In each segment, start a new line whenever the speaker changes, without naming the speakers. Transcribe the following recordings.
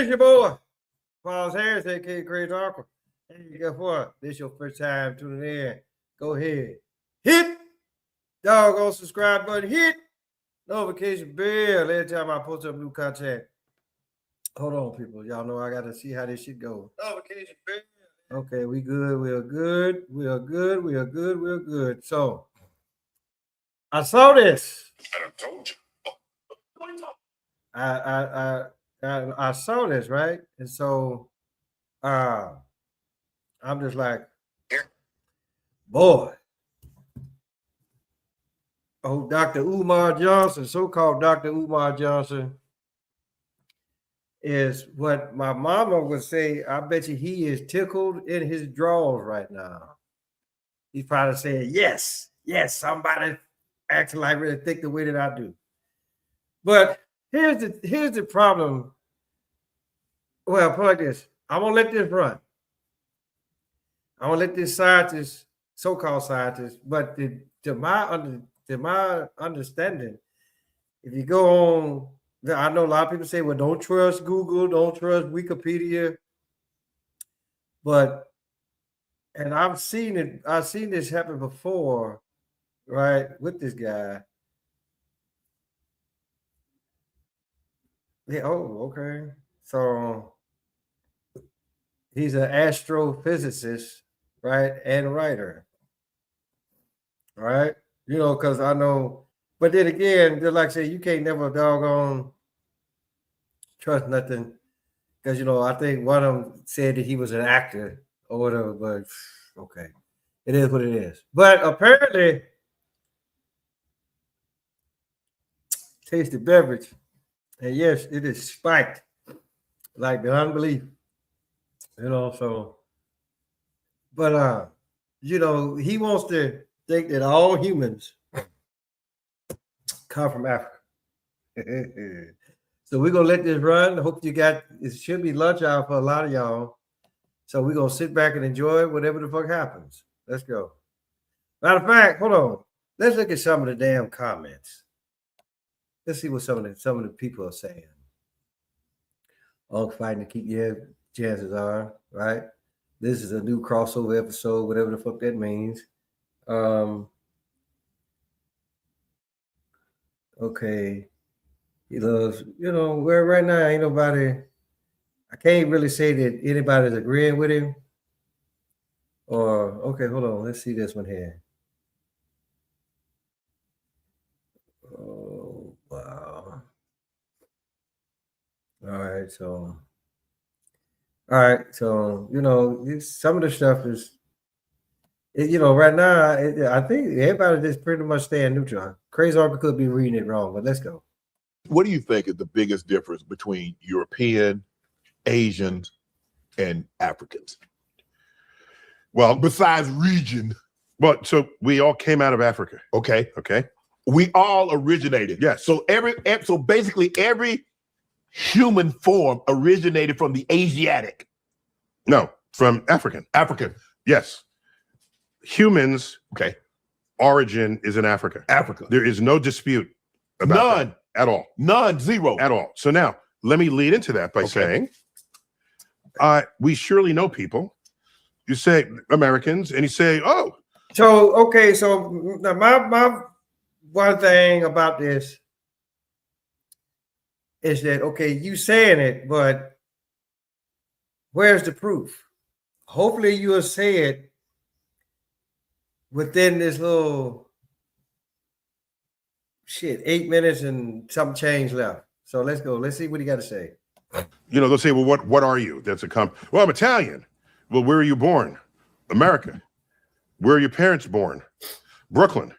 It's your boy, Paul's Harris, aka Crazy Aqua. Hey, guess what? This your first time tuning in. Go ahead. Hit doggone subscribe button. Hit notification bell every time I post up new content. Hold on, people. Y'all know I gotta see how this shit goes. Notification bell. Okay, we good. We are good. We are good. We are good. We are good. So I saw this.
I told you.
I saw this, right? And so I'm just like, boy. Oh, Dr. Umar Johnson, so-called Dr. Umar Johnson, is what my mama would say. I bet you he is tickled in his drawers right now. He's probably saying, yes, somebody acting like really think the way that I do. But here's the problem. Well, put it like this. I'm gonna let this run. I'm gonna let this scientist, so-called scientist, but to my understanding, if you go on, I know a lot of people say, well, don't trust Google, don't trust Wikipedia. And I've seen this happen before, right, with this guy. Yeah, oh, okay. So he's an astrophysicist, right, and writer, right? You know, because I know, but then again, just like I say, you can't never doggone trust nothing. Because, you know, I think one of them said that he was an actor or whatever, but okay. It is what it is. But apparently, tasted beverage, and yes, it is spiked like the unbelief. You know, so, but, you know, he wants to think that all humans come from Africa. So we're gonna let this run. Hope you got it. Should be lunch hour for a lot of y'all. So we're gonna sit back and enjoy whatever the fuck happens. Let's go. Matter of fact, hold on. Let's look at some of the damn comments. Let's see what some of the people are saying. All fighting to keep your chances are, right? This is a new crossover episode, whatever the fuck that means. Okay. He loves, you know, where right now ain't nobody, I can't really say that anybody's agreeing with him. Or, okay, hold on. Let's see this one here. Oh, wow. All right, so, you know, some of the stuff is, you know, right now, I think everybody just pretty much staying neutral. Crazy Uncle could be reading it wrong, but let's go.
What do you think is the biggest difference between European, Asians, and Africans? Well, besides region.
Well, so we all came out of Africa.
Okay.
Okay.
We all originated.
Yes.
So basically every human form originated from the Asiatic.
No, from African.
African.
Yes. Humans,
okay.
Origin is in Africa.
Africa.
There is no dispute about
none
that at all.
None, zero.
At all. So now let me lead into that by saying we surely know people. You say Americans, and you say, oh.
So okay, so my one thing about this is that okay, you saying it, but where's the proof? Hopefully you'll say it within this little 8 minutes and some change left. So let's go. Let's see what he got to say.
You know, they'll say, well, what are you? That's well, I'm Italian. Well, where are you born? America. Where are your parents born? Brooklyn.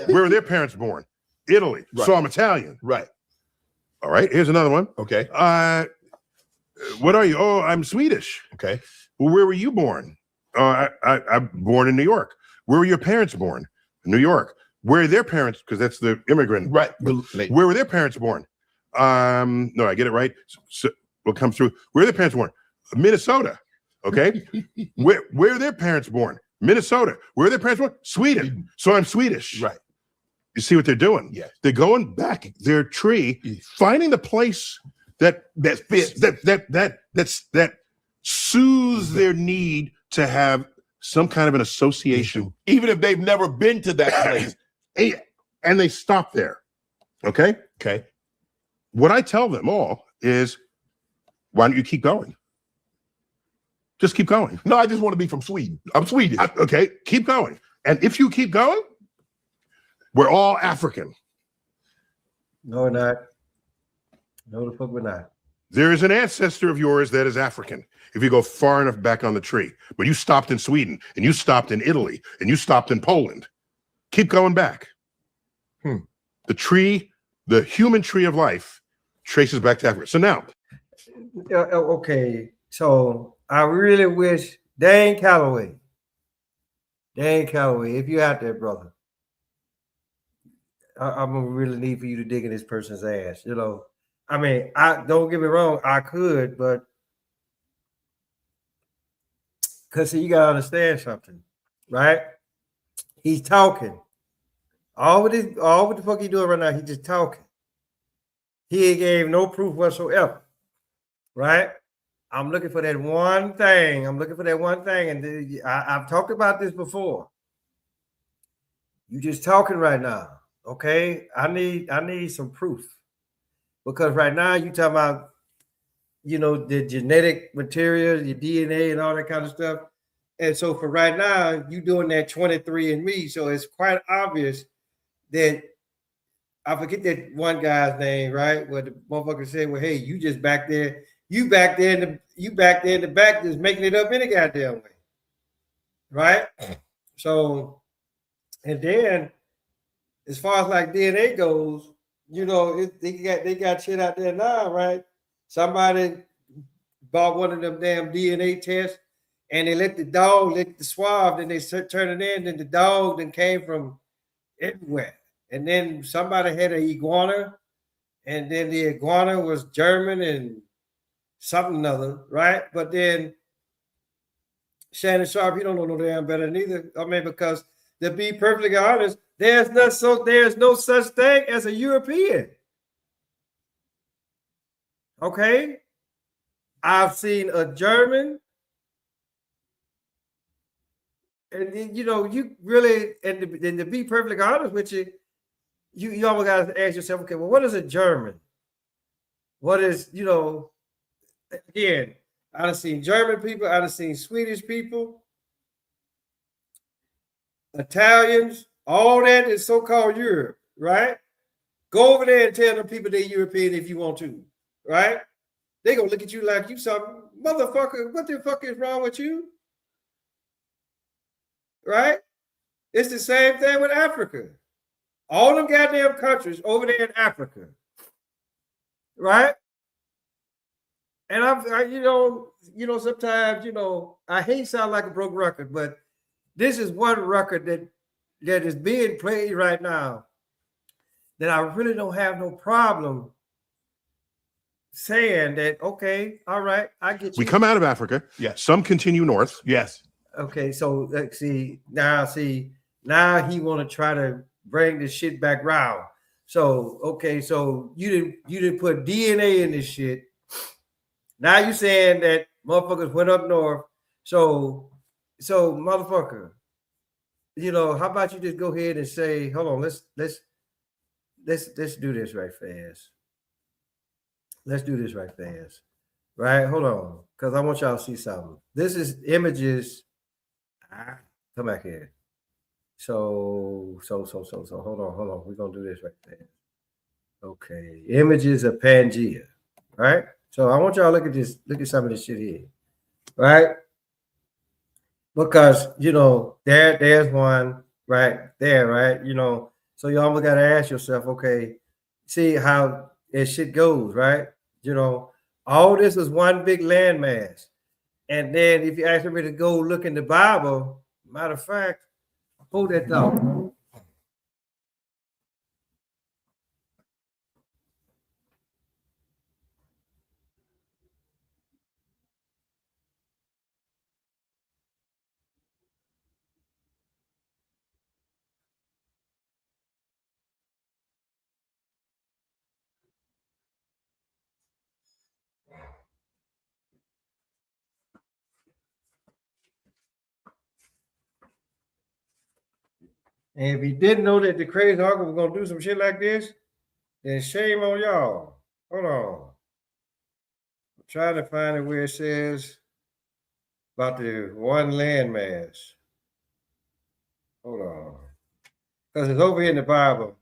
Where are their parents born? Italy. Right. So I'm Italian.
Right.
All right. Here's another one.
Okay.
What are you? Oh, I'm Swedish.
Okay.
Well, where were you born? I'm born in New York. Where were your parents born? New York. Where are their parents? Because that's the immigrant.
Right.
Where were their parents born? No, I get it right. So what comes through? Where are their parents born? Minnesota. Okay. Where are their parents born? Minnesota. Where are their parents born? Sweden. So I'm Swedish.
Right.
You see what they're doing?
Yes.
They're going back their tree, finding the place
that fits.
that soothes their need to have some kind of an association,
even if they've never been to that place.
and they stop there. Okay.
Okay.
What I tell them all is, why don't you keep going? Just keep going.
No, I just want to be from Sweden. I'm Swedish.
Okay, keep going. And if you keep going, we're all African.
No, we're not. No, the fuck we're not.
There is an ancestor of yours that is African. If you go far enough back on the tree, but you stopped in Sweden, and you stopped in Italy, and you stopped in Poland. Keep going back. The tree, the human tree of life, traces back to Africa. So now,
okay, so I really wish Dane Calloway, if you're out there, brother, I'm gonna really need for you to dig in this person's ass. You know, I mean, I don't get me wrong, I could, but because you gotta understand something, right? He's talking. All what the fuck he doing right now, he just talking. He gave no proof whatsoever, right? I'm looking for that one thing. And I've talked about this before. You just talking right now, okay? I need some proof, because right now you talking about, you know, the genetic material, your DNA, and all that kind of stuff. And so for right now, you doing that 23andMe, so it's quite obvious that I forget that one guy's name, right? Where the motherfucker said, "Well, hey, you just back there, you back there in the back, just making it up any goddamn way," right? So, and then as far as like DNA goes, you know, they got shit out there now, right? Somebody bought one of them damn DNA tests, and they let the swab, then they turn it in, and the dog then came from everywhere. And then somebody had an iguana, and then the iguana was German and something other, right? But then Shannon Sharp, he don't know no damn better neither. I mean, because to be perfectly honest, there's no such thing as a European. Okay, I've seen a German, and then, you know, you really, and to be perfectly honest with you, you almost got to ask yourself, okay, well, what is a German? What is, you know, again, I've seen German people, I've seen Swedish people, Italians, all that is so-called Europe, right? Go over there and tell them people they're European if you want to, right? They're going to look at you like you some motherfucker. What the fuck is wrong with you? Right? It's the same thing with Africa. All them goddamn countries over there in Africa, right? And you know, sometimes, you know, I hate sound like a broke record, but this is one record that is being played right now that I really don't have no problem saying that, okay, all right, I get you.
we come out of Africa.
Yes.
Some continue north.
Yes.
Okay, so now he want to try to bring this shit back round. So okay, so you didn't put DNA in this shit. Now you saying that motherfuckers went up north. So motherfucker, you know, how about you just go ahead and say, hold on, let's do this right fast. Let's do this right fast. Right? Hold on, because I want y'all to see something. This is images. Come back here. So hold on. We're gonna do this right there. Okay, images of Pangea, right? So I want y'all to look at this, look at some of this shit here, right? Because you know, there's one right there, right? You know, so you almost gotta ask yourself, okay, see how this shit goes, right? You know, all this is one big landmass. And then if you ask me to go look in the Bible, matter of fact, hold that thought. And if you didn't know that the crazy uncle was gonna do some shit like this, then shame on y'all. Hold on. I'm trying to find it where it says about the one landmass. Hold on. Because it's over here in the Bible.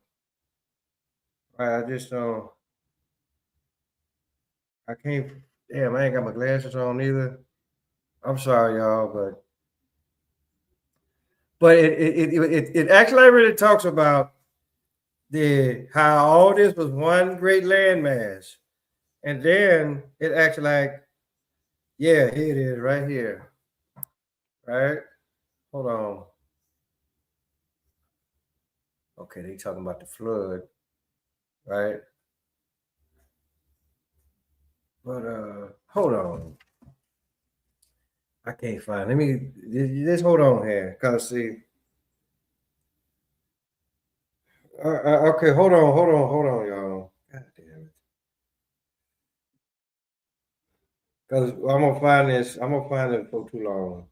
I just don't. I can't. Damn, I ain't got my glasses on either. I'm sorry, y'all, but it actually really talks about how all this was one great landmass, and then it actually like, yeah, here it is right here, right? Hold on. Okay, they talking about the flood, right? But hold on. I can't find. Let me just hold on here, cause see. Okay, hold on, y'all. God damn it. Cause I'm gonna find this. I'm gonna find it for too long.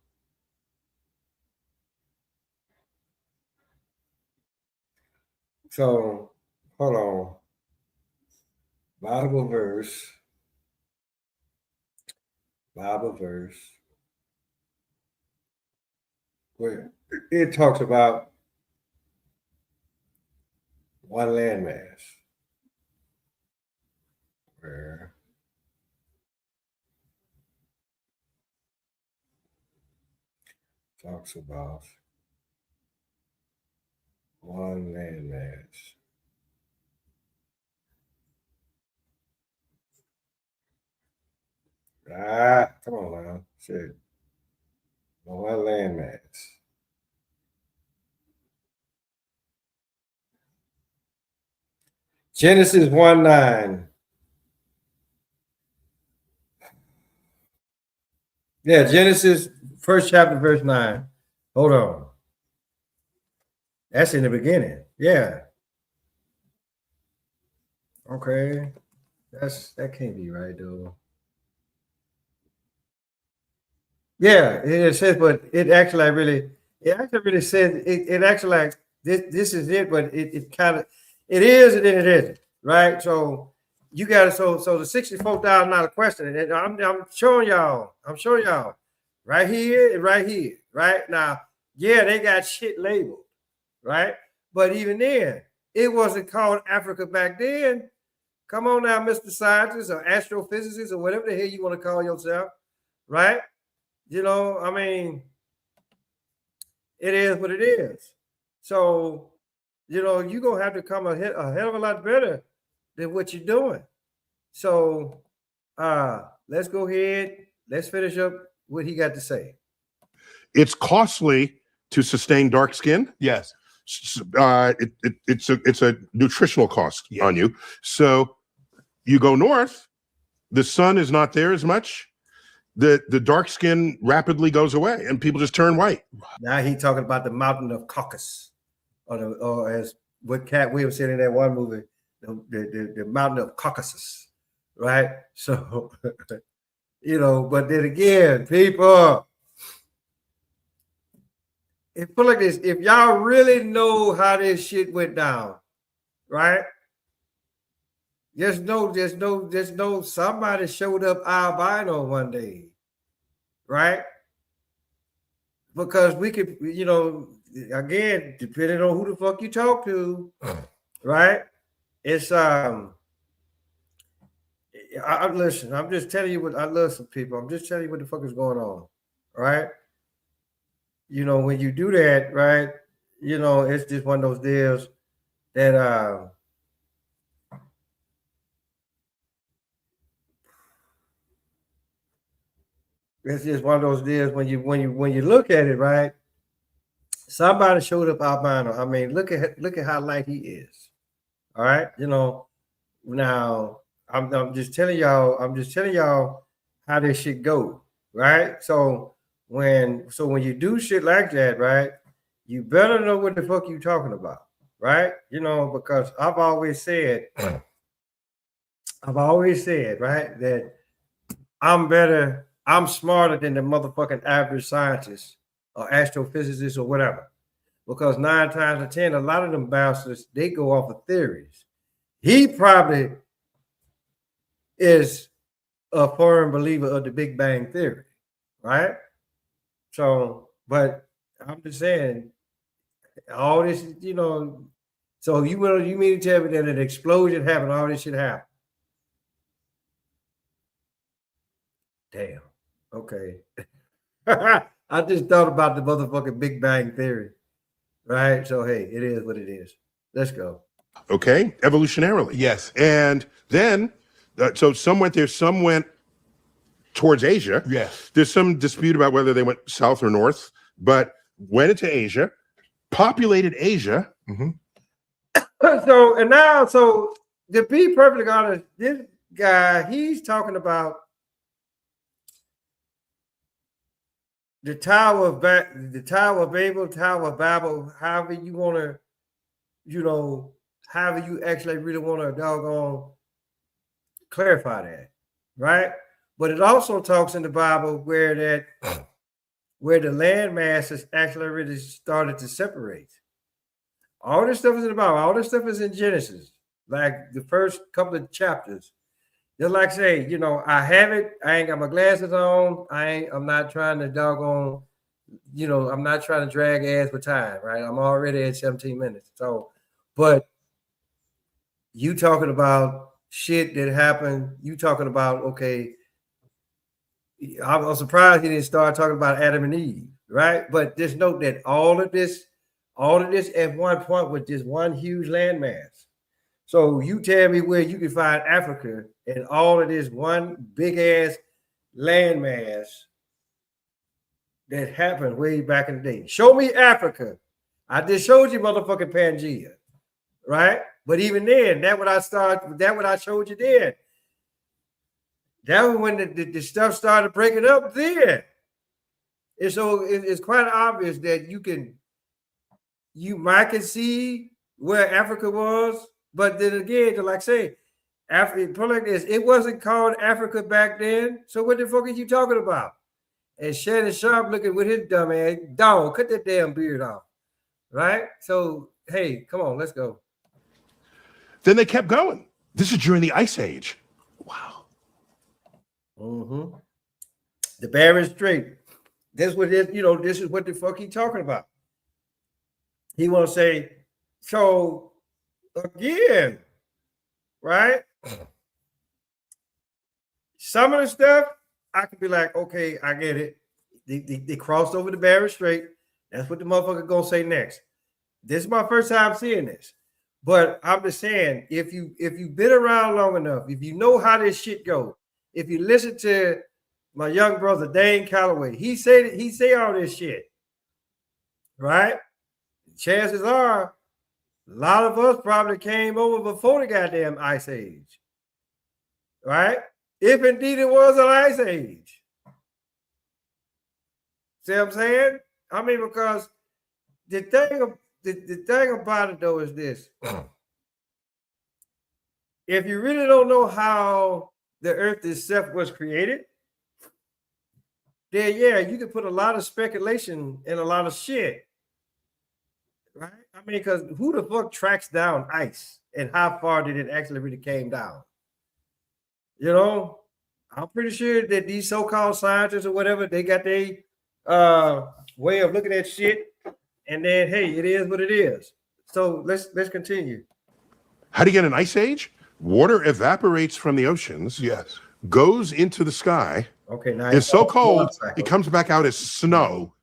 So hold on. Bible verse. Bible verse. Where it talks about one landmass. Where talks about one landmass. Ah, come on now. Shit. One landmass. Genesis 1:9. Yeah, Genesis, first chapter, verse 9. Hold on. That's in the beginning. Yeah. Okay. That can't be right though. Yeah, it says, but it actually really says it actually like this is it, but it kind of it is and then it isn't, right? So you got to so the $64,000 question, and I'm showing y'all, right here and right here, right now. Yeah, they got shit labeled, right? But even then, it wasn't called Africa back then. Come on now, Mr. Scientist or astrophysicist or whatever the hell you want to call yourself, right? You know, I mean, it is what it is. So, you know, you're going to have to come a hell of a lot better than what you're doing. So, let's go ahead. Let's finish up what he got to say.
It's costly to sustain dark skin.
Yes.
It's a nutritional cost
Yeah.
on you. So you go north, the sun is not there as much. The dark skin rapidly goes away and people just turn white.
Now he talking about the mountain of Caucasus, or as what Cat Williams said in that one movie, the mountain of Caucasus, right? So, you know, but then again, people, it feel like this. If y'all really know how this shit went down, right? Just know somebody showed up albino one day, right? Because we could, you know, again, depending on who the fuck you talk to, right? It's listen, I'm just telling you what I love some people. I'm just telling you what the fuck is going on, right? You know, when you do that, right? You know, it's just one of those deals that it's just one of those deals when you look at it, right? Somebody showed up albino. I mean, look at how light he is. All right, you know. Now I'm just telling y'all how this shit go, right? So when you do shit like that, right, you better know what the fuck you talking about, right? You know, because I've always said, right, that I'm smarter than the motherfucking average scientist or astrophysicist or whatever. because 9 times out of 10, a lot of them bouncers, they go off of theories. He probably is a firm believer of the Big Bang Theory, right? So, but I'm just saying, all this, so you mean to tell me that an explosion happened, all this shit happened? Damn. Okay. I just thought about the motherfucking Big Bang Theory, right? So hey, it is what it is. Let's go.
Okay, evolutionarily.
Yes.
And then, so some went there, some went towards Asia.
Yes.
There's some dispute about whether they went south or north, but went into Asia, populated Asia.
So to be perfectly honest, this guy, he's talking about the Tower of Babel, Tower of Babel, however you want to, however you actually really want to doggone clarify that, right? But it also talks in the Bible where the land masses actually really started to separate. All this stuff is in the Bible. All this stuff is in Genesis, like the first couple of chapters. Just like say, I have it. I ain't got my glasses on. I'm not trying to doggone, I'm not trying to drag ass for time, right? I'm already at 17 minutes. So, but you talking about shit that happened. You talking about, okay, I'm surprised he didn't start talking about Adam and Eve, right? But just note that all of this at one point was just one huge landmass. So you tell me where you can find Africa and all of this one big ass landmass that happened way back in the day. Show me Africa. I just showed you motherfucking Pangea, right? But even then, that what I showed you then. That was when the stuff started breaking up then. And so it's quite obvious that you might can see where Africa was, but then again, like say, Africa, put like this, it wasn't called Africa back then. So what the fuck are you talking about? And Shannon Sharp looking with his dumb ass, dog, cut that damn beard off, right? So hey, come on, let's go.
Then they kept going. This is during the Ice Age. Wow.
Mm-hmm. The Bering Strait. This is what the fuck he talking about. He want to say, so again, right? Some of the stuff I could be like, okay, I get it. They crossed over the Bering Strait. That's what the motherfucker gonna say next. This is my first time seeing this, but I'm just saying, if you've been around long enough, if you know how this shit goes, if you listen to my young brother Dane Calloway, he say all this shit, right? Chances are a lot of us probably came over before the goddamn Ice Age, right? If indeed it was an Ice Age. See what I'm saying? I mean, because the thing about it though is this. If you really don't know how the earth itself was created, then yeah, you can put a lot of speculation and a lot of shit. Right? I mean, because who the fuck tracks down ice and how far did it actually really came down? I'm pretty sure that these so-called scientists or whatever, they got their way of looking at shit, and then hey, it is what it is. So let's continue.
How do you get an ice age? Water evaporates from the oceans.
Yes.
Goes into the sky.
Okay, now
It's so cold it comes back out as snow.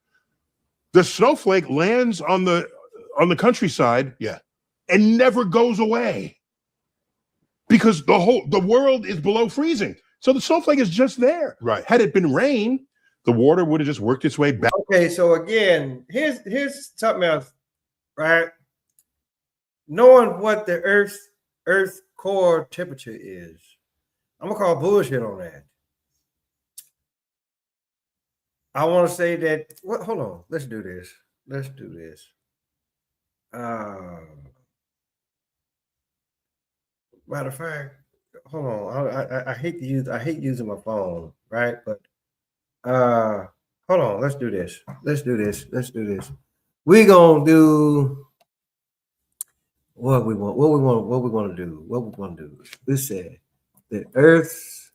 The snowflake lands on the countryside,
Yeah.
and never goes away because the world is below freezing. So the snowflake is just there.
Right.
Had it been rain, the water would have just worked its way back.
Okay, so again, here's something else, right? Knowing what the Earth core temperature is, I'm gonna call bullshit on that. I want to say that. Hold on. Let's do this. Matter of fact, hold on. I hate using my phone, right? But hold on. Let's do this. we gonna do what we want. What we want to do. What we want to do. We said the Earth's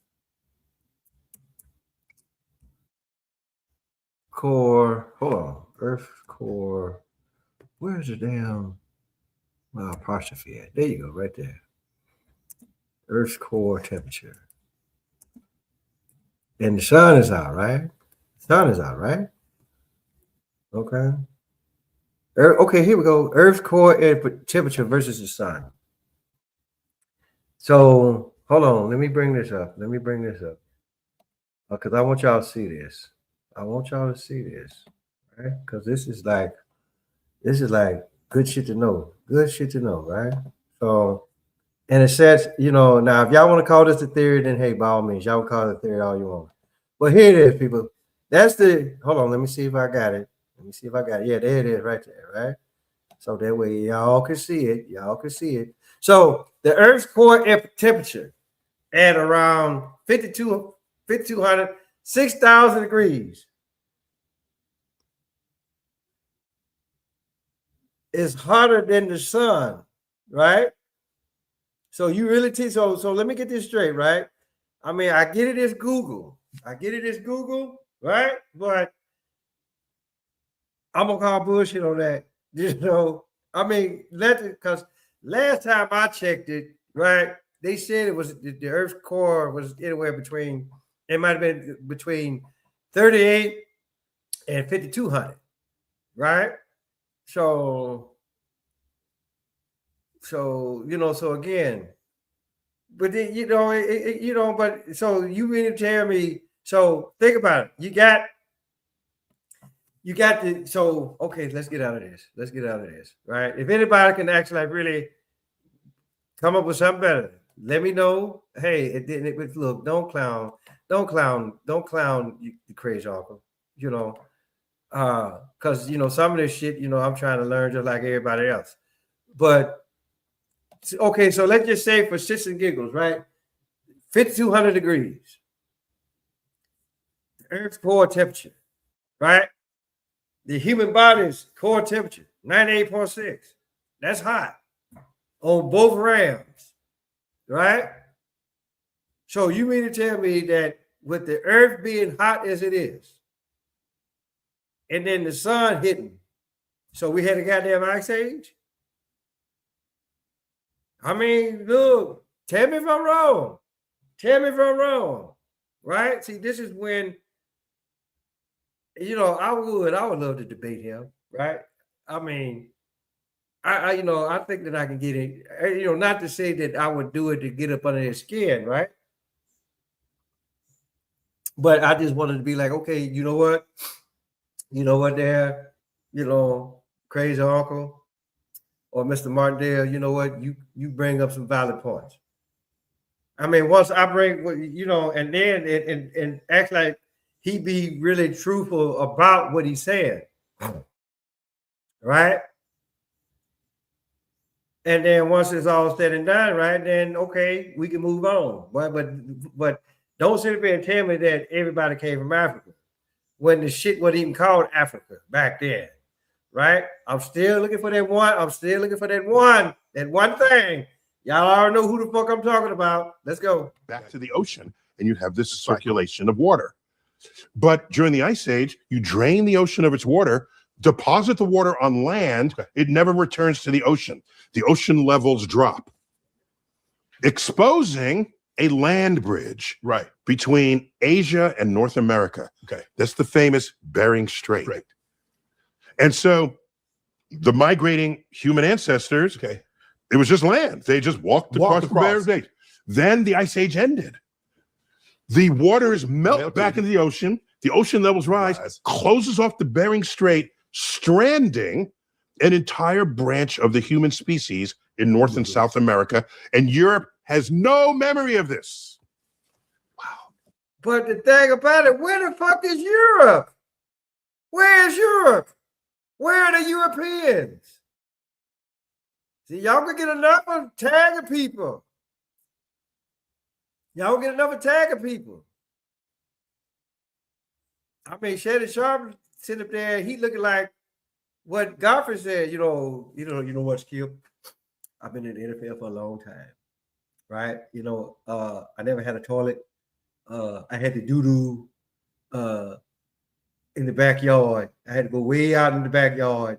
core. Hold on. Earth's core. Where's the damn apostrophe at? There you go, right there. Earth's core temperature. And the sun is out, right? The sun is out, right? Okay. Okay, here we go. Earth's core air temperature versus the sun. So hold on. Let me bring this up. Because I want y'all to see this. Right? Because this is like good shit to know. Good shit to know, right? So, and it says, now if y'all want to call this a theory, then hey, by all means, y'all can call it a theory all you want. But here it is, people. Hold on, let me see if I got it. Yeah, there it is right there, right? So that way y'all can see it. So the Earth's core temperature at around 5,200, 6,000 degrees is hotter than the sun, right? So you really so let me get this straight, right? I mean, I get it as Google, right? But I'm gonna call bullshit on that. I mean, because last time I checked it, right, they said it was the Earth's core was anywhere between, it might have been between 38 and 5,200, right? So again, but then, but so you mean to tell me, so think about it. You got okay, let's get out of this, right? If anybody can actually really come up with something better, let me know. Hey, it didn't look, don't clown, you crazy uncle, because some of this shit, I'm trying to learn just like everybody else. But okay, so let's just say for shits and giggles, right? 5,200 degrees, the Earth's core temperature, right? The human body's core temperature, 98.6. That's hot on both rams, right? So you mean to tell me that with the Earth being hot as it is, and then the sun hitting, so we had a goddamn ice age? I mean, look, tell me if I'm wrong. Right? See, this is when, I would love to debate him, right? I mean, I think that I can get it, not to say that I would do it to get up under his skin, right? But I just wanted to be like, okay, you know what there, crazy uncle or Mr. Martindale, you know what, you bring up some valid points. I mean, once I bring, and then and act like he be really truthful about what he said, right? And then once it's all said and done, right, then okay, we can move on. But don't sit there and tell me that everybody came from Africa when the shit wasn't even called Africa back then, right? I'm still looking for that one. That one thing. Y'all already know who the fuck I'm talking about. Let's go.
Back to the ocean, and you have this circulation of water. But during the Ice Age, you drain the ocean of its water, deposit the water on land. It never returns to the ocean. The ocean levels drop, exposing a land bridge between Asia and North America.
Okay.
That's the famous Bering Strait. Right. And so the migrating human ancestors, it was just land. They just walked across the Bering Strait. Then the Ice Age ended. The waters melt back into the ocean. The ocean levels rise, closes off the Bering Strait, stranding an entire branch of the human species in North and South America. And Europe has no memory of this.
Wow. But the thing about it, where the fuck is Europe? Where is Europe? Where are the Europeans? See, y'all can get enough of tagging people. Y'all get enough of tagging people. I mean, Shannon Sharp sitting up there, he looking like, what Godfrey said, you know what, Skip? I've been in the NFL for a long time, right? I never had a toilet. I had to doo-doo in the backyard. I had to go way out in the backyard,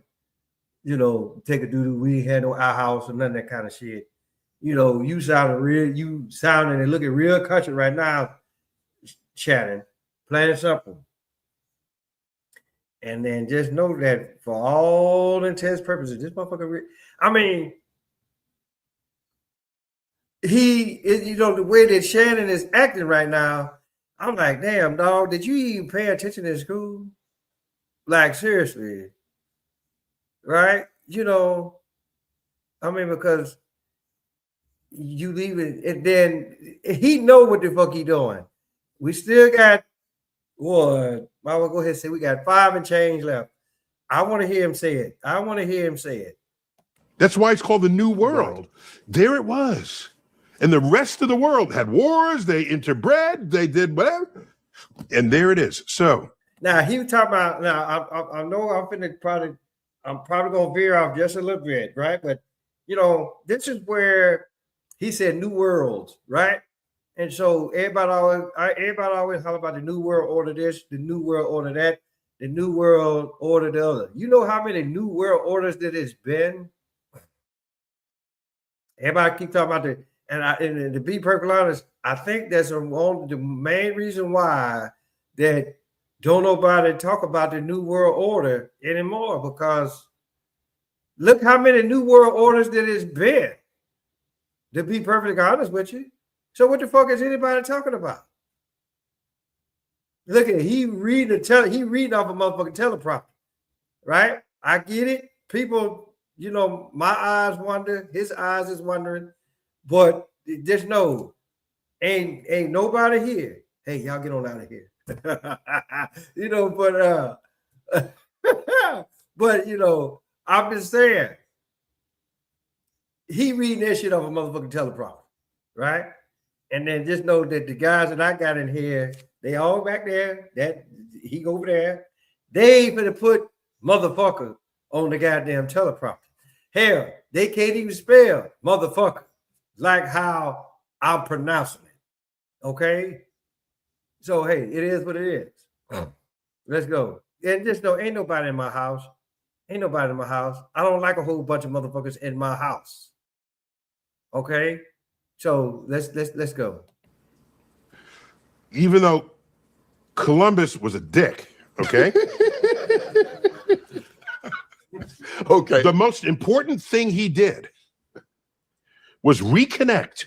take a doo-doo. We ain't had no outhouse or none of that kind of shit. You sounding and looking real country right now, Shannon, plain and simple. And then just know that for all intents purposes, this motherfucker, the way that Shannon is acting right now, I'm like, damn, dog, did you even pay attention in school? Like, seriously. Right? Because you leave it, and then he know what the fuck he doing. We still got what? I will go ahead and say we got 5 and change left. I want to hear him say it.
That's why it's called the New World. Right. There it was. And the rest of the world had wars, they interbred, they did whatever. And there it is. So
now he was talking about, I know I'm probably gonna veer off just a little bit, right? But this is where he said new worlds, right? And so everybody always talk about the new world order this, the new world order that, the new world order the other. You know how many new world orders that it's been? Everybody keep talking about and to be perfectly honest, I think that's the main reason why that don't nobody talk about the new world order anymore, because look how many new world orders that it's been. To be perfectly honest with you. So what the fuck is anybody talking about? Look at it. He reading off a motherfucking teleprompter, right? I get it. People, my eyes wonder, his eyes is wondering, but just know, ain't nobody here. Hey, y'all get on out of here. But I'm just saying, he reading that shit off a motherfucking teleprompter, right? And then just know that the guys that I got in here, they all back there. That he over there. They ain't finna put motherfucker on the goddamn teleprompter. Hell, they can't even spell motherfucker like how I'm pronouncing it. Okay? So hey, it is what it is. Let's go. And just know, ain't nobody in my house. I don't like a whole bunch of motherfuckers in my house. Okay? So let's go.
Even though Columbus was a dick, okay?
Okay.
The most important thing he did was reconnect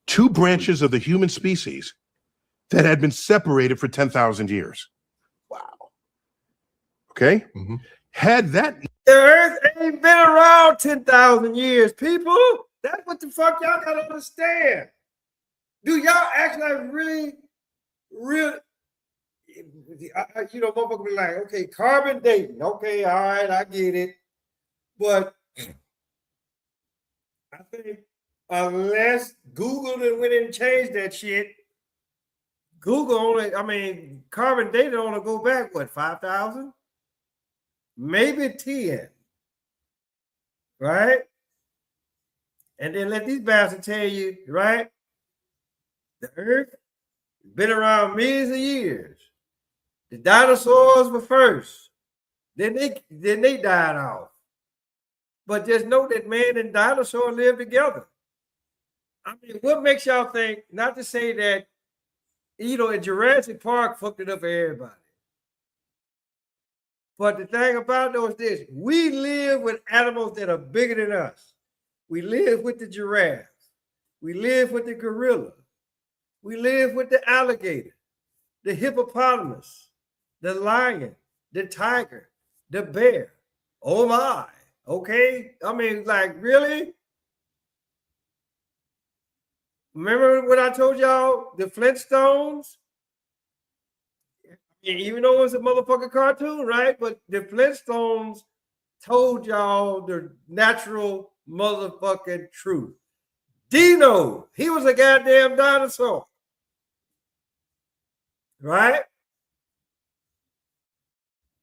2 branches of the human species that had been separated for 10,000 years.
Wow.
Okay?
Mm-hmm.
Had that...
The earth ain't been around 10,000 years, people. That's what the fuck y'all gotta understand. Do y'all actually really, motherfucker be like, okay, carbon dating. Okay, all right, I get it. But I think unless Google then went in and changed that shit, carbon dating only go back, 5,000? Maybe 10. Right? And then let these bastards tell you, right? The earth has been around millions of years. The dinosaurs were first. Then they died off. But just know that man and dinosaur lived together. What makes y'all think, not to say that, in Jurassic Park fucked it up for everybody. But the thing about it is this: we live with animals that are bigger than us. We live with the giraffe. We live with the gorilla. We live with the alligator, the hippopotamus, the lion, the tiger, the bear. Oh my, okay? Really? Remember what I told y'all? The Flintstones? Even though it was a motherfucking cartoon, right? But the Flintstones told y'all the natural motherfucking truth. Dino, he was a goddamn dinosaur. Right?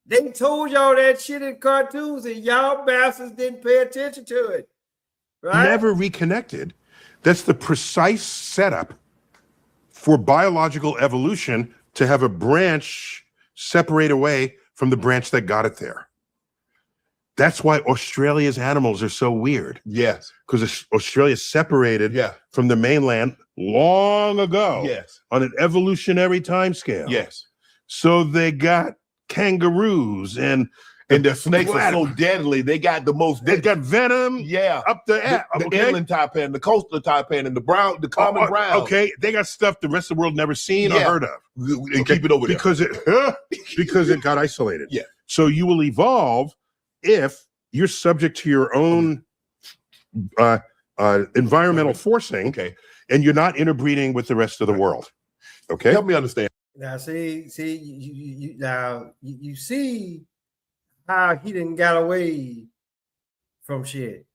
They told y'all that shit in cartoons, and y'all bastards didn't pay attention to it. Right?
Never reconnected. That's the precise setup for biological evolution to have a branch separate away from the branch that got it there. That's why Australia's animals are so weird.
Yes.
Because Australia separated
Yeah.
from the mainland long ago.
Yes.
On an evolutionary timescale.
Yes.
So they got kangaroos and
the snakes are so
platypus.
deadly. They got the most.
They got venom.
Yeah.
Up the
The inland taipan, the coastal taipan, and the brown, the common brown.
Okay, they got stuff the rest of the world never seen or heard of.
They keep it over there
because it got isolated.
Yeah.
So you will evolve if you're subject to your own environmental forcing.
Okay.
And you're not interbreeding with the rest of the world. Okay.
Help me understand.
Now, see, you see how he didn't got away from shit.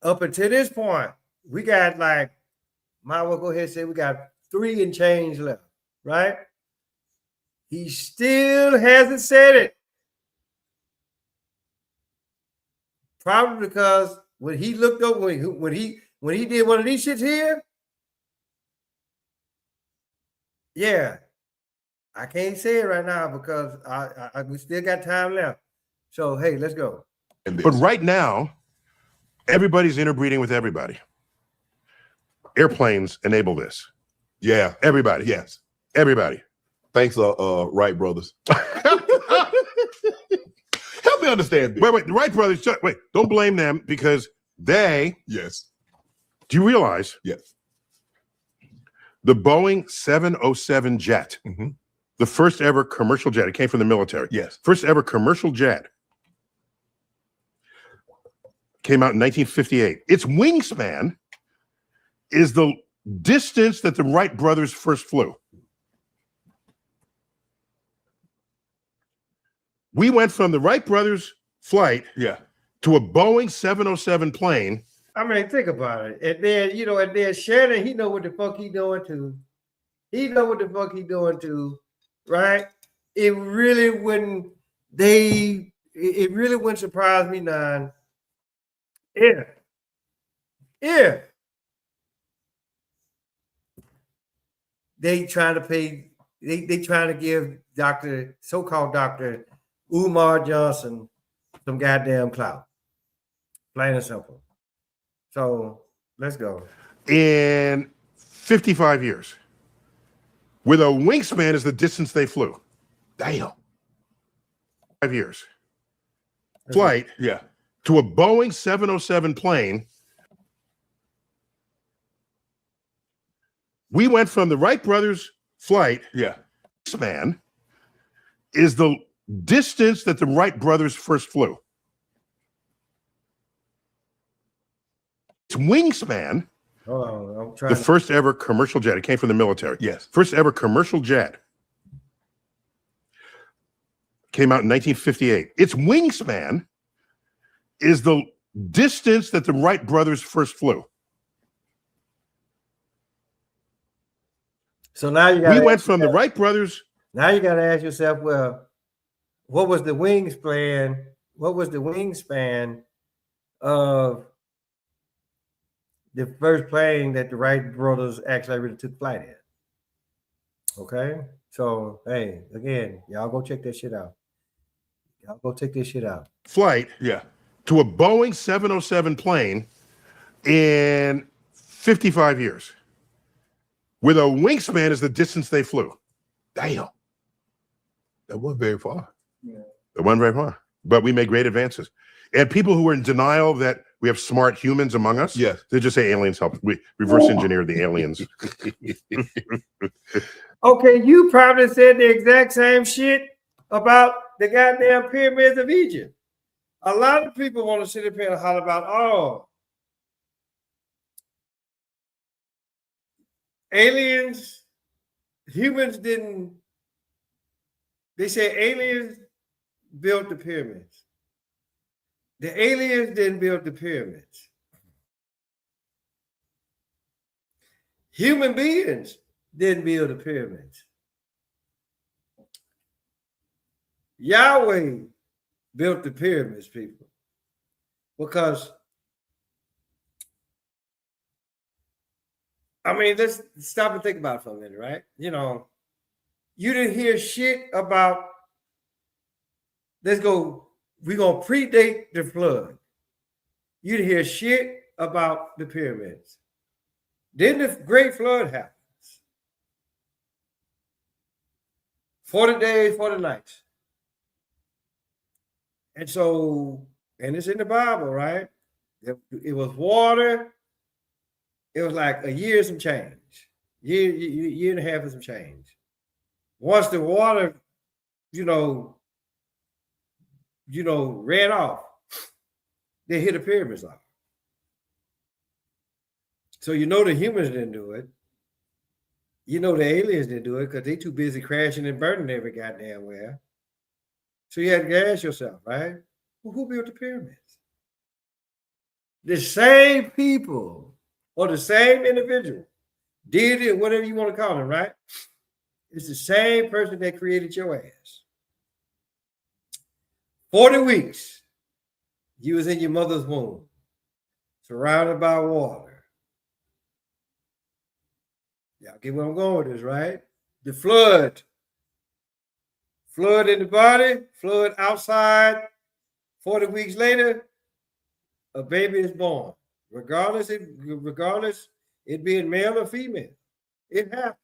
Up until this point, we got like, might well go ahead and say we got 3 and change left, right? He still hasn't said it. Probably because when he looked up, when he did one of these shits here, yeah, I can't say it right now because we still got time left. So hey, let's go.
But right now, everybody's interbreeding with everybody. Airplanes enable this.
Yeah.
Everybody.
Yes.
Everybody.
Thanks, Wright brothers. Help me understand this.
Wait, the Wright brothers, wait, don't blame them because they.
Yes.
Do you realize?
Yes.
The Boeing 707 jet, the first ever commercial jet, it came from the military.
Yes.
First ever commercial jet came out in 1958. Its wingspan is the distance that the Wright brothers first flew. We went from the Wright brothers flight to a Boeing 707 plane.
I mean, think about it. And then, Shannon, he know what the fuck he doing too. He know what the fuck he doing too, right? It really wouldn't surprise me none. Yeah. They trying to pay, they trying to give so-called Dr. Umar Johnson some goddamn clout. Plain and simple. So let's go.
In 55 years, with a wingspan is the distance they flew.
Damn.
5 years. Flight to a Boeing 707 plane. We went from the Wright brothers flight. Wingspan is the distance that the Wright brothers first flew. Its wingspan.
Hold on, I'm trying.
The first ever commercial jet. It came from the military.
Yes.
First ever commercial jet came out in 1958. Its wingspan is the distance that the Wright brothers first flew.
So now we
went from the Wright brothers.
Now you got to ask yourself, well, what was the wingspan? What was the wingspan of the first plane that the Wright brothers actually really took flight in? Okay, so hey, again, y'all go check that shit out. Y'all go check this shit out.
Flight, to a Boeing 707 plane in 55 years. With a wingspan is the distance they flew.
Damn. That wasn't very far.
It wasn't very far, but we made great advances. And people who are in denial that we have smart humans among us, they just say aliens helped. We reverse engineered the aliens.
Okay, you probably said the exact same shit about the goddamn pyramids of Egypt. A lot of people want to sit up here and holler about, oh, aliens, humans didn't. They say aliens built the pyramids. The aliens didn't build the pyramids. Human beings didn't build the pyramids. Yahweh built the pyramids, people, because I mean, let's stop and think about it for a minute, right? You know, you didn't hear shit about. We're gonna predate the flood. You didn't hear shit about the pyramids. Then the great flood happens. 40 days, 40 nights. And so, and it's in the Bible, right? It was water. It was like a year and some change. Year and a half and some change. Once the water, ran off, they hit the pyramids off. So the humans didn't do it. The aliens didn't do it because they too busy crashing and burning every goddamn where. So you had to ask yourself, right? Well, who built the pyramids? The same people or the same individual did it, whatever you want to call it, right? It's the same person that created your ass. 40 weeks, you was in your mother's womb, surrounded by water. Y'all get where I'm going with this, right? The flood. Flood in the body, flood outside. 40 weeks later, a baby is born. Regardless it being male or female. It happens.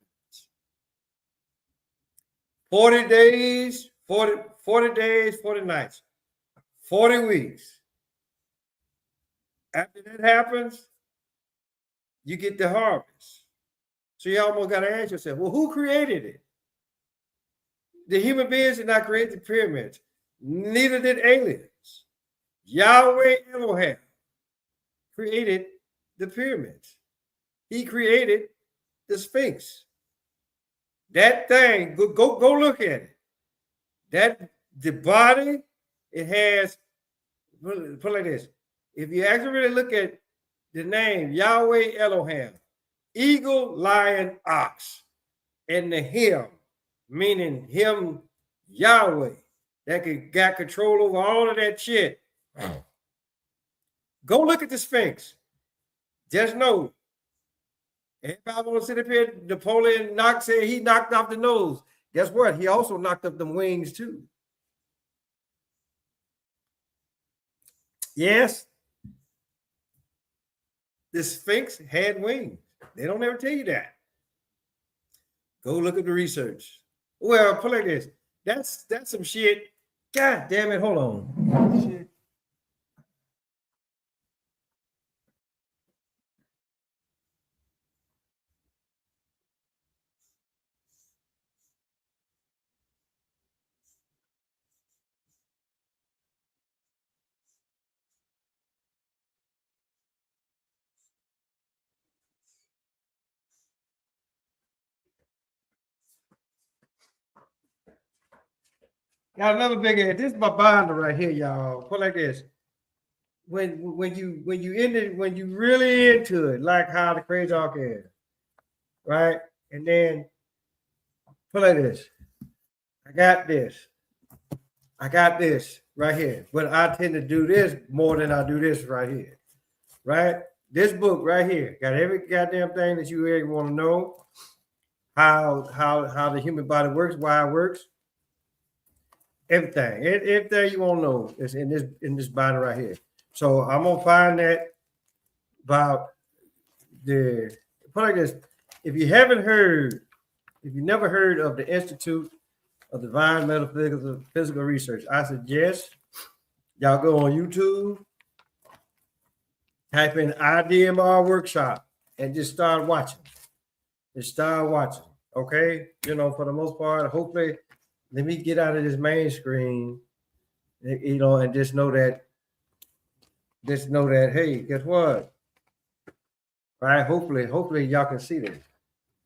40 days, 40 days, 40 nights, 40 weeks. After that happens, you get the harvest. So you almost got to ask yourself, well, who created it? The human beings did not create the pyramids. Neither did aliens. Yahweh Elohim created the pyramids. He created the Sphinx. That thing, go look at it. The body, it has, put it like this. If you actually really look at the name Yahweh Elohim, eagle, lion, ox, and the him, meaning him, Yahweh, that got control over all of that shit. Go look at the Sphinx. Just know, everybody want to sit up here, Napoleon said he knocked off the nose. Guess what? He also knocked up them wings too. Yes, the Sphinx had wings. They don't ever tell you that. Go look at the research. Well, put it like this. That's some shit. God damn it, hold on. Shit. Got another big head. This is my binder right here, y'all. Put it like this. When you really into it, like how the crazy hawk is, right? And then put it like this. I got this right here, but I tend to do this more than I do this right here, right? This book right here got every goddamn thing that you ever want to know, how the human body works, why it works, everything you want to know is in this binder right here. So I'm gonna find that about the put like this. If you never heard of the Institute of Divine Metaphysical Research, I suggest y'all go on YouTube, type in IDMR workshop, and just start watching. Okay, for the most part, hopefully, let me get out of this main screen, and just know that. Hey, guess what? Right? Hopefully, y'all can see this.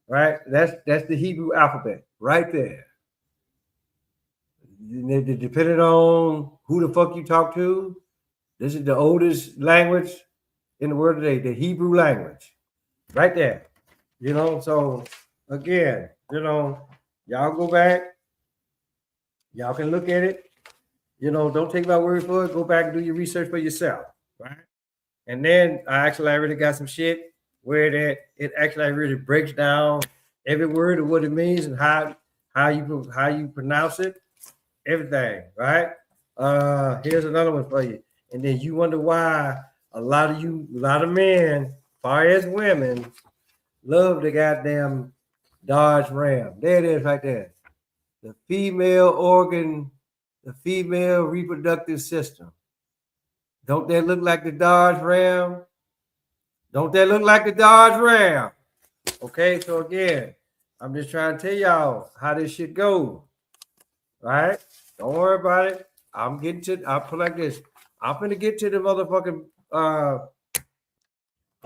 Right? That's the Hebrew alphabet right there. Depending on who the fuck you talk to, this is the oldest language in the world today, the Hebrew language. Right there. So again, y'all go back Y'all can look at it. You know, don't take my word for it. Go back and do your research for yourself, right? And then I really got some shit where that it actually really breaks down every word of what it means and how you pronounce it, everything, right? Here's another one for you. And then you wonder why a lot of men, far as women, love the goddamn Dodge Ram. There it is right there. The female organ, the female reproductive system. Don't that look like the Dodge Ram? Don't that look like the Dodge Ram? Okay, so again, I'm just trying to tell y'all how this shit goes. Right? Don't worry about it. I'll put like this. I'm finna get to the motherfucking I'm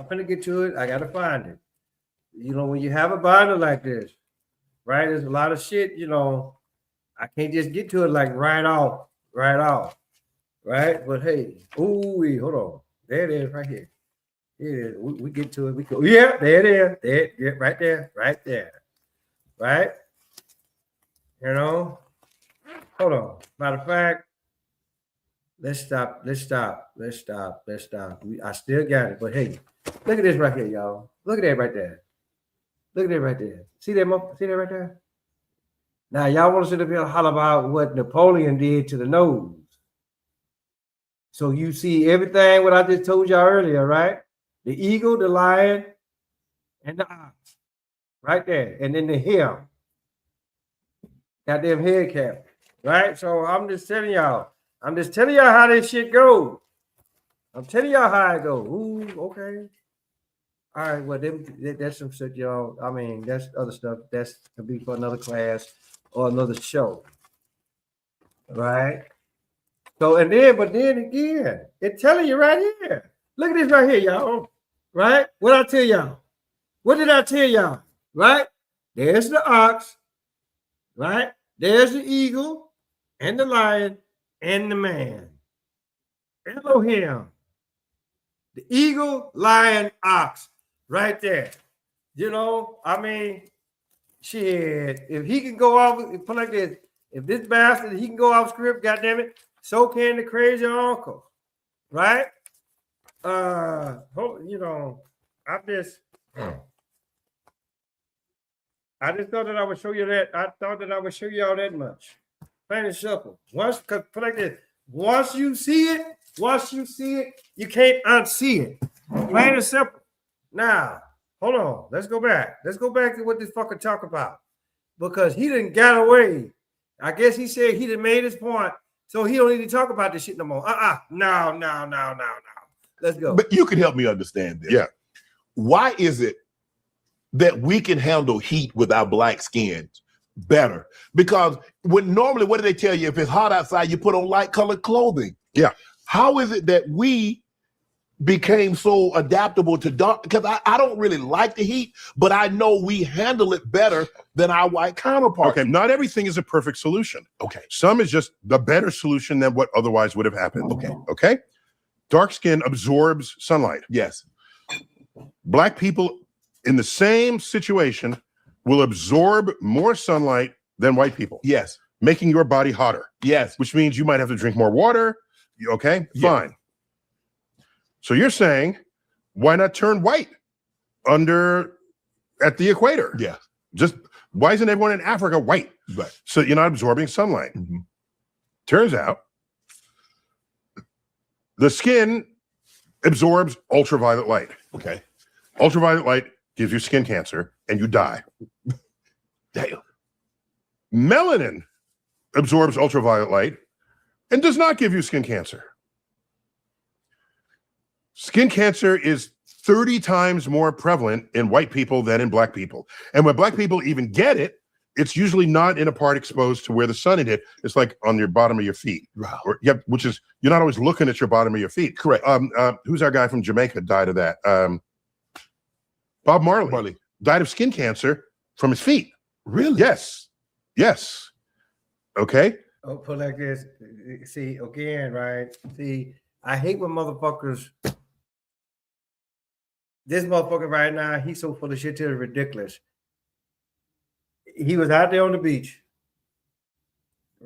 finna get to it. I gotta find it. You know, when you have a binder like this, right? There's a lot of shit, you know. I can't just get to it like right off. Right? But hey, hold on. There it is right here. Here it is. We get to it. We go, yeah, there it is. Right there. Right? You know? Hold on. Matter of fact, let's stop. I still got it, but hey, look at this right here, y'all. Look at that right there. See that right there? Now, y'all want to sit up here and holler about what Napoleon did to the nose. So you see everything what I just told y'all earlier, right? The eagle, the lion, and the ox. Right there. And then the hare. Goddamn head cap. Right? So I'm just telling y'all how this shit goes. I'm telling y'all how it goes. Ooh, okay. All right, well, that's some shit, y'all. I mean, that's other stuff. That's to be for another class or another show. Right? So, but then again, it's telling you right here. Look at this right here, y'all. Right? What did I tell y'all? Right? There's the ox. Right? There's the eagle and the lion and the man. Elohim. The eagle, lion, ox. Right there. You know, I mean, shit. If he can go off, put like this, if this bastard, he can go off script, goddamn it, so can the crazy uncle. Right? You know, I just thought that I would show you that. I thought that I would show you all that much. Plain and simple. Once you see it, you can't unsee it. Plain and simple. Now, hold on. Let's go back. Let's go back to what this fucker talk about. Because he didn't get away. I guess he said he done made his point, so he don't need to talk about this shit no more. No. Let's go.
But you can help me understand this.
Yeah.
Why is it that we can handle heat with our black skin better? Because normally, what do they tell you? If it's hot outside, you put on light colored clothing.
Yeah.
How is it that we became so adaptable to dark? Because I don't really like the heat, but I know we handle it better than our white counterparts.
Okay, not everything is a perfect solution.
Okay.
Some is just the better solution than what otherwise would have happened. Okay. Dark skin absorbs sunlight.
Yes.
Black people in the same situation will absorb more sunlight than white people.
Yes.
Making your body hotter.
Yes.
Which means you might have to drink more water. Okay, fine. So you're saying, why not turn white at the equator?
Yeah.
Just why isn't everyone in Africa white?
Right.
So you're not absorbing sunlight.
Mm-hmm.
Turns out the skin absorbs ultraviolet light.
Okay.
Ultraviolet light gives you skin cancer and you die.
Damn.
Melanin absorbs ultraviolet light and does not give you skin cancer. Skin cancer is 30 times more prevalent in white people than in black people. And when black people even get it, it's usually not in a part exposed to where the sun hit. It's like on your bottom of your feet.
Wow.
Which is, you're not always looking at your bottom of your feet.
Correct.
Who's our guy from Jamaica died of that? Bob Marley died of skin cancer from his feet.
Really?
Yes. Okay.
Oh, put like this. See, again, right? See, I hate when motherfuckers. This motherfucker right now, he's so full of shit till it's ridiculous. He was out there on the beach,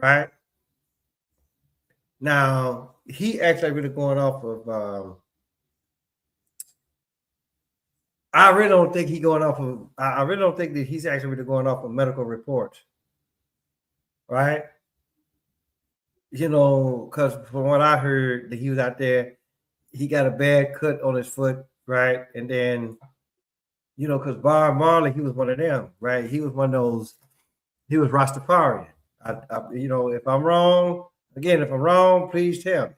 right? Now he actually really going off of. I really don't think he's going off of. I really don't think that he's actually really going off of medical reports, right? You know, because from what I heard, that he was out there, he got a bad cut on his foot, right? And then, you know, because Bob Marley, he was one of them, right? He was one of those. He was Rastafarian. You know, if I'm wrong, again, if I'm wrong, please tell me,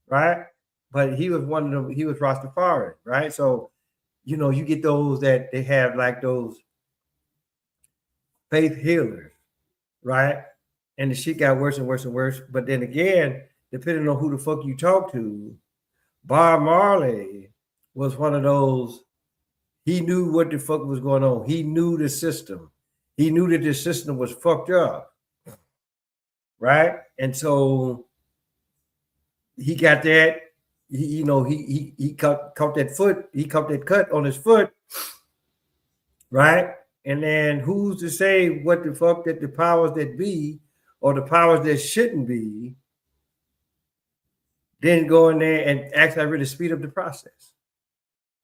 right? But he was one of them. He was Rastafarian, right? So, you know, you get those that they have like those faith healers, right? And the shit got worse and worse and worse. But then again, depending on who the fuck you talk to, Bob Marley was one of those. He knew what the fuck was going on. He knew the system. He knew that the system was fucked up, right? And so he got that. He caught that foot. He caught that cut on his foot, right? And then who's to say what the fuck that the powers that be or the powers that shouldn't be didn't go in there and actually really speed up the process.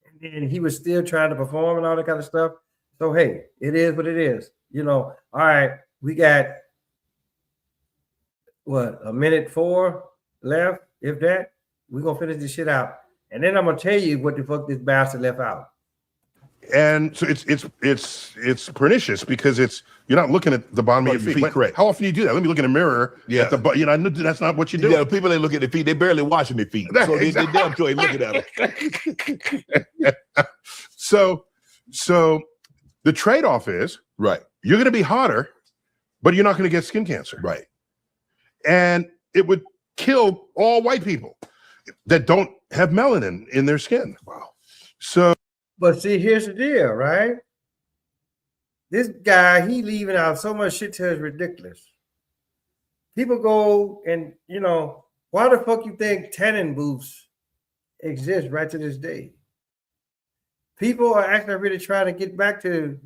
And then he was still trying to perform and all that kind of stuff. So hey, it is what it is. You know, all right, we got what, a minute 4 left, if that. We're gonna finish this shit out. And then I'm gonna tell you what the fuck this bastard left out.
And so it's pernicious because you're not looking at the bottom of your feet.
Correct.
How often do you do that? Let me look in the mirror.
Yeah.
I know that's not what you do.
Yeah, people ain't looking at their feet. They barely washing their feet. So they damn sure ain't looking at them.
So the trade-off is
Right.
you're going to be hotter, but you're not going to get skin cancer.
Right.
And it would kill all white people that don't have melanin in their skin.
Wow.
So,
But see, here's the deal, right? This guy, he leaving out so much shit till it's ridiculous. People go and, you know, why the fuck you think tanning booths exist right to this day? People are actually really trying to get back to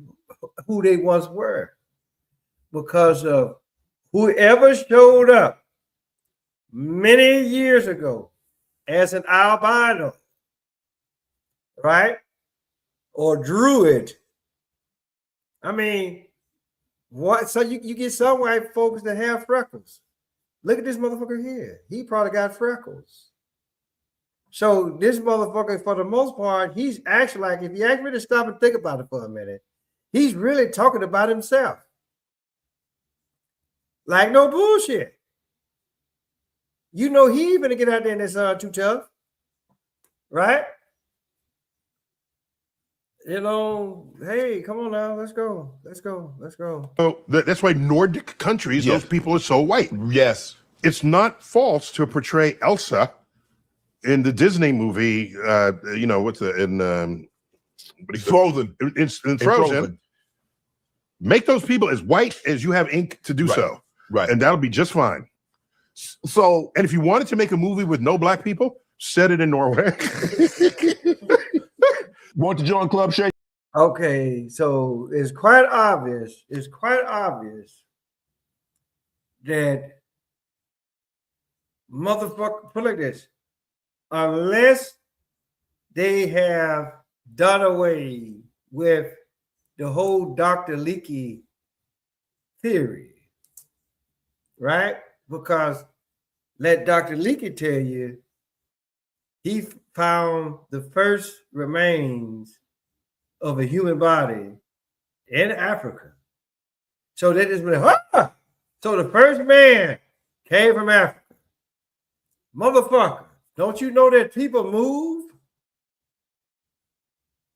who they once were because of whoever showed up many years ago as an albino, right? Or druid. I mean, what? So you get some white folks that have freckles. Look at this motherfucker here. He probably got freckles. So this motherfucker, for the most part, he's actually like, if you actually really stop and think about it for a minute, he's really talking about himself. Like no bullshit. You know he ain't gonna get out there and it's too tough, right? You know, hey, come on now, let's go.
so that's why Nordic countries,
Yes.
those people are so white.
Yes.
It's not false to portray Elsa in the Disney movie. What's
Frozen.
in Frozen. Make those people as white as you have ink to do
Right.
so,
Right.
and that'll be just fine.
So
And if you wanted to make a movie with no black people, set it in Norway.
want to join Club Shay?
Okay, so it's quite obvious. It's quite obvious that motherfucker, put it like this, unless they have done away with the whole Dr. Leakey theory, right? Because let Dr. Leakey tell you, he found the first remains of a human body in Africa. So they just went, ah! So the first man came from Africa. Motherfucker, don't you know that people move?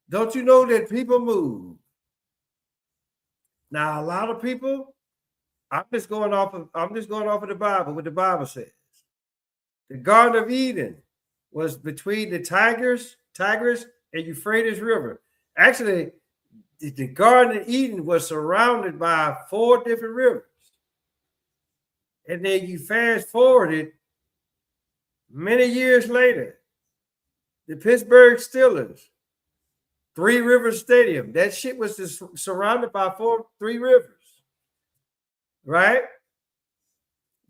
Don't you know that people move? Now, a lot of people, I'm just going off of the Bible, what the Bible says. The Garden of Eden was between the Tigris and Euphrates River. Actually, the Garden of Eden was surrounded by 4 different rivers. And then you fast forwarded many years later, the Pittsburgh Steelers, 3 River Stadium, that shit was just surrounded by 3 rivers, right?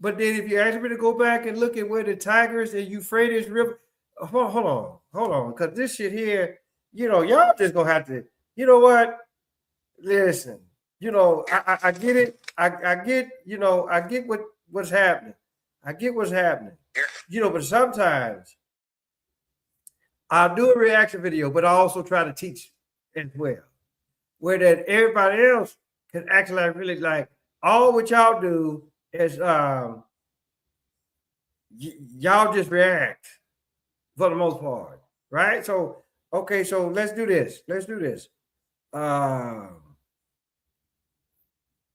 But then if you ask me to go back and look at where the Tigris and Euphrates River, hold on, because this shit here, y'all just gonna have to, you know what? Listen, I get it. I get, I get what's happening. I get what's happening. But sometimes I'll do a reaction video, but I also try to teach as well, where that everybody else can actually really like all what y'all do is y'all just react for the most part, right? So okay, so let's do this.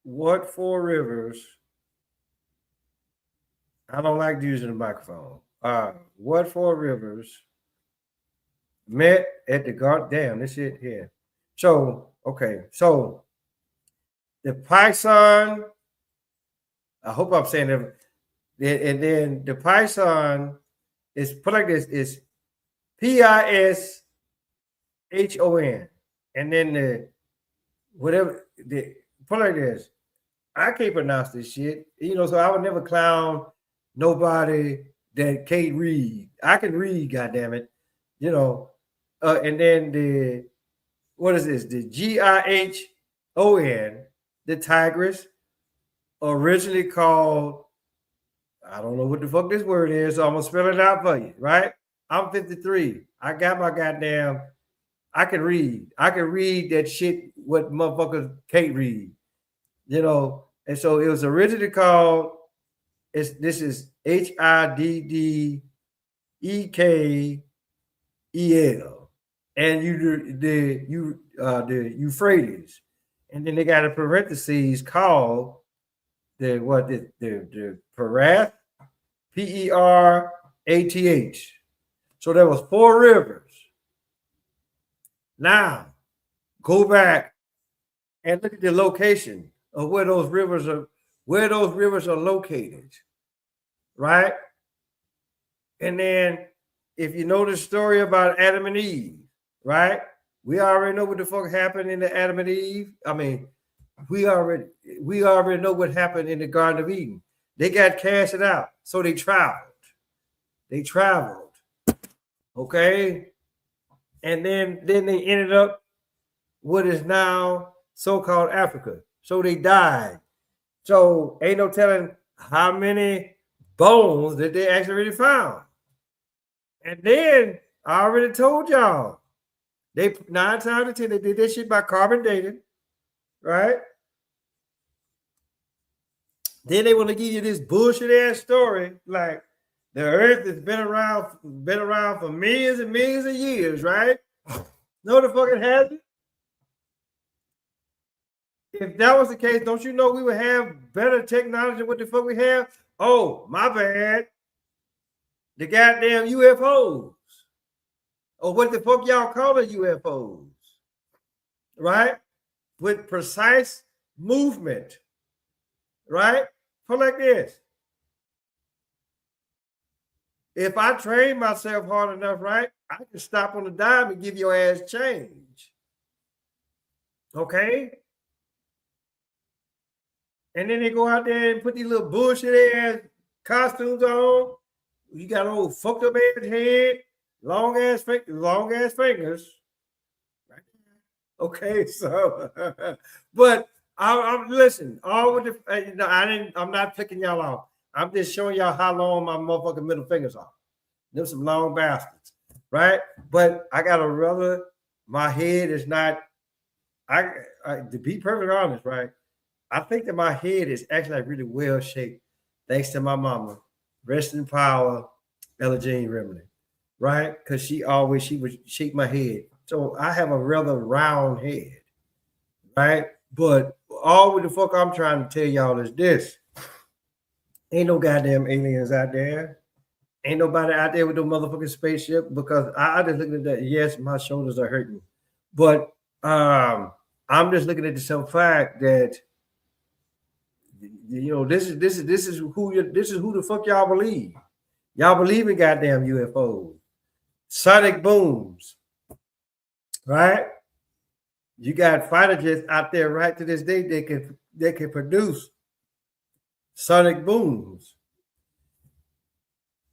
What four rivers? I don't like using the microphone. What four rivers met at the garden? Damn, this shit here. So okay, so the Tyson. I hope I'm saying it. And then the Tyson is put like this: is Pishon, and then the whatever the put like this. I can't pronounce this shit, so I would never clown nobody that can't read. I can read, goddammit, and then what is this? The Gihon, the Tigris, originally called, I don't know what the fuck this word is, so I'm gonna spell it out for you, right? I'm 53. I got my goddamn, I can read that shit what motherfuckers can't read. And so it was originally called, this is Hiddekel, and the Euphrates, and then they got a parentheses called the Perath, Perath. So there was four rivers. Now go back and look at the location of where those rivers are located, right? And then if you know the story about Adam and Eve, right? We already know what the fuck happened in the Adam and Eve. I mean, we already know what happened in the Garden of Eden. They got casted out, so they traveled. Okay, and then they ended up what is now so-called Africa. So they died. So ain't no telling how many bones that they actually really found. And then I already told y'all, they 9 times out of 10 they did this shit by carbon dating, right? Then they want to give you this bullshit ass story like the Earth has been around for millions and millions of years, right? No, the fuck it hasn't. If that was the case, don't you know we would have better technology than what the fuck we have? Oh, my bad. The goddamn UFOs. Or what the fuck y'all call it, UFOs. Right? With precise movement. Right? Put like this. If I train myself hard enough, right, I can stop on a dime and give your ass change. Okay? And then they go out there and put these little bullshit ass costumes on. You got an old fucked up ass head, long ass fingers. Okay, so but I'm listen, all with the I'm not picking y'all off. I'm just showing y'all how long my motherfucking middle fingers are. Them some long bastards, right? But I got a rather, my head is not, I to be perfectly honest, right? I think that my head is actually like really well shaped, thanks to my mama. Rest in power, Ella Jane Remley, right? Because she would shape my head. So I have a rather round head, right? But all what the fuck I'm trying to tell y'all is this. Ain't no goddamn aliens out there. Ain't nobody out there with no motherfucking spaceship, because I just looking at that. Yes, my shoulders are hurting. But I'm just looking at the simple fact that this is who the fuck y'all believe. Y'all believe in goddamn UFOs, sonic booms, right? You got fighter jets out there right to this day. They can produce sonic booms.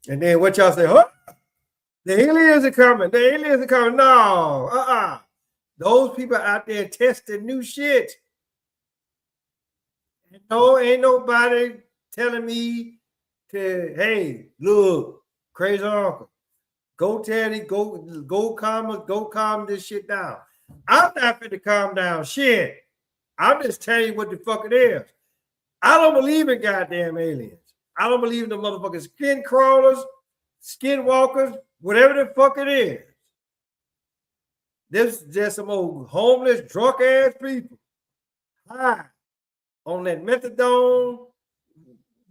And then what y'all say? Huh? The aliens are coming. The aliens are coming. No, those people out there testing new shit. No, ain't nobody telling me to, hey, look, crazy uncle, go tell it, go calm this shit down. I'm not fit to calm down shit. I'm just telling you what the fuck it is. I don't believe in goddamn aliens. I don't believe in the motherfucking skin crawlers, skin walkers, whatever the fuck it is. This is just some old homeless, drunk ass people. High on that methadone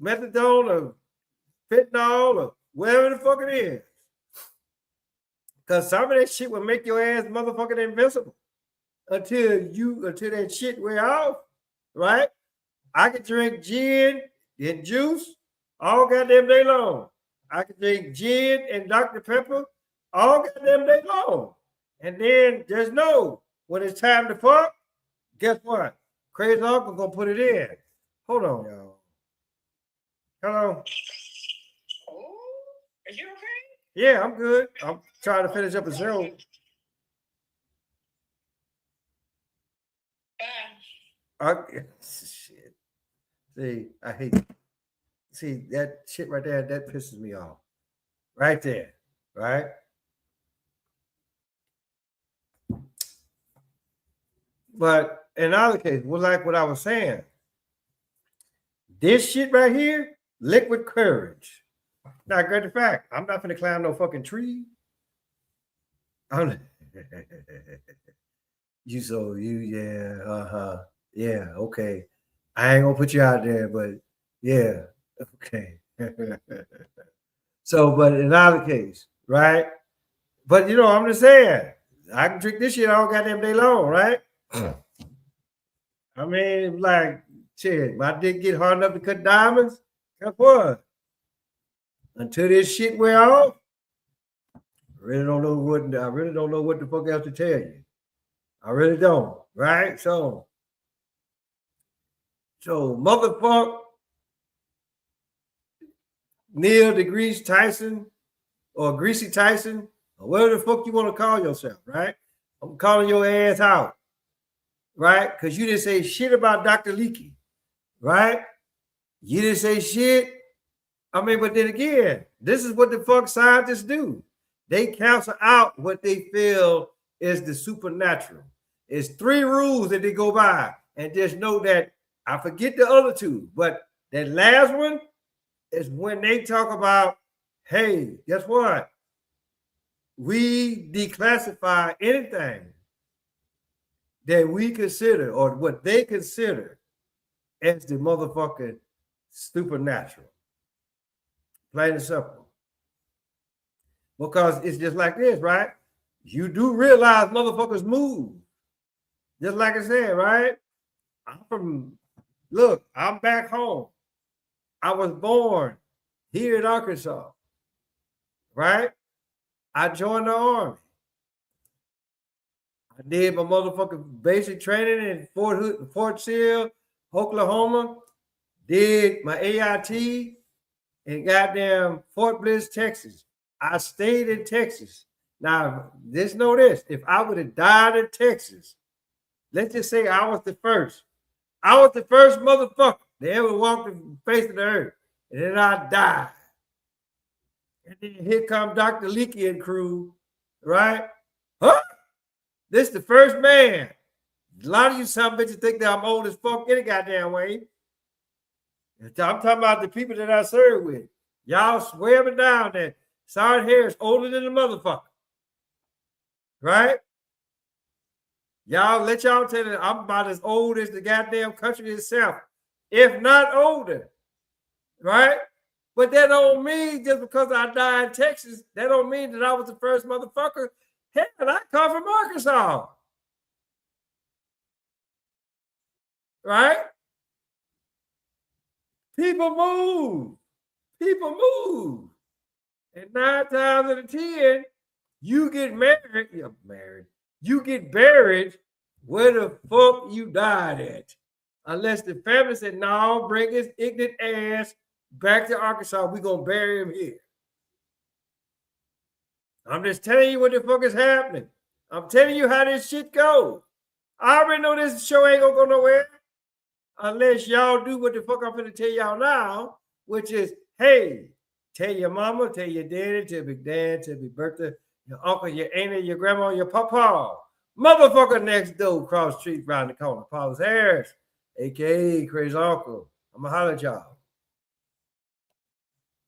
or fentanyl or whatever the fuck it is. Because some of that shit will make your ass motherfucking invincible until that shit wear off, right? I can drink gin and juice all goddamn day long. I can drink gin and Dr. Pepper all goddamn day long. And then just know when it's time to fuck, guess what? Crazy uncle gonna put it in. Hold on, y'all. Hello.
Oh, are you okay?
Yeah, I'm good. I'm trying to finish up a show. Shit. See, I hate it. See that shit right there. That pisses me off. Right there, right? But in other case, well, like what I was saying, this shit right here, liquid courage. Now, great the fact, I'm not gonna climb no fucking tree. I'm yeah, okay. I ain't gonna put you out there, but yeah, okay. So, but in either case, right? But you know, I'm just saying, I can drink this shit all goddamn day long, right? I mean, like, shit, my dick get hard enough to cut diamonds. Guess what? Until this shit wear off, I really don't know what the fuck else to tell you. I really don't, right? So motherfucker, Neil deGrasse Tyson or Greasy Tyson or whatever the fuck you want to call yourself, right? I'm calling your ass out, right? Because you didn't say shit about Dr. Leakey, right? You didn't say shit. I mean, but then again, this is what the fuck scientists do. They cancel out what they feel is the supernatural. It's 3 rules that they go by, and just know that I forget the other 2, but that last one is when they talk about, hey, guess what? We declassify anything that we consider or what they consider as the motherfucking supernatural. Plain and simple. Because it's just like this, right? You do realize motherfuckers move. Just like I said, right? I'm back home. I was born here in Arkansas, right? I joined the Army. I did my motherfucking basic training in Fort Sill, Oklahoma. Did my AIT in goddamn Fort Bliss, Texas. I stayed in Texas. Now, just know this. If I would have died in Texas, let's just say I was the first. I was the first motherfucker that ever walked the face of the earth. And then I died. And then here come Dr. Leakey and crew, right? Huh? This is the first man. A lot of you some bitches think that I'm old as fuck any goddamn way. I'm talking about the people that I serve with. Y'all swear me down that Sergeant Harris older than the motherfucker. Right? Y'all let y'all tell you I'm about as old as the goddamn country itself, if not older. Right? But that don't mean just because I died in Texas, that don't mean that I was the first motherfucker. Hell, I come from Arkansas. Right? People move. People move. And 9 times out of 10, you get married. You get buried where the fuck you died at. Unless the family said, no, bring his ignorant ass back to Arkansas. We're going to bury him here. I'm just telling you what the fuck is happening. I'm telling you how this shit goes. I already know this show ain't gonna go nowhere unless y'all do what the fuck I'm finna tell y'all now, which is, hey, tell your mama, tell your daddy, tell Big Dad, tell Big Bertha, your uncle, your auntie, your grandma, your papa, motherfucker next door, cross street, round the corner, Paul's Harris, aka Crazy Uncle. I'ma holler at y'all.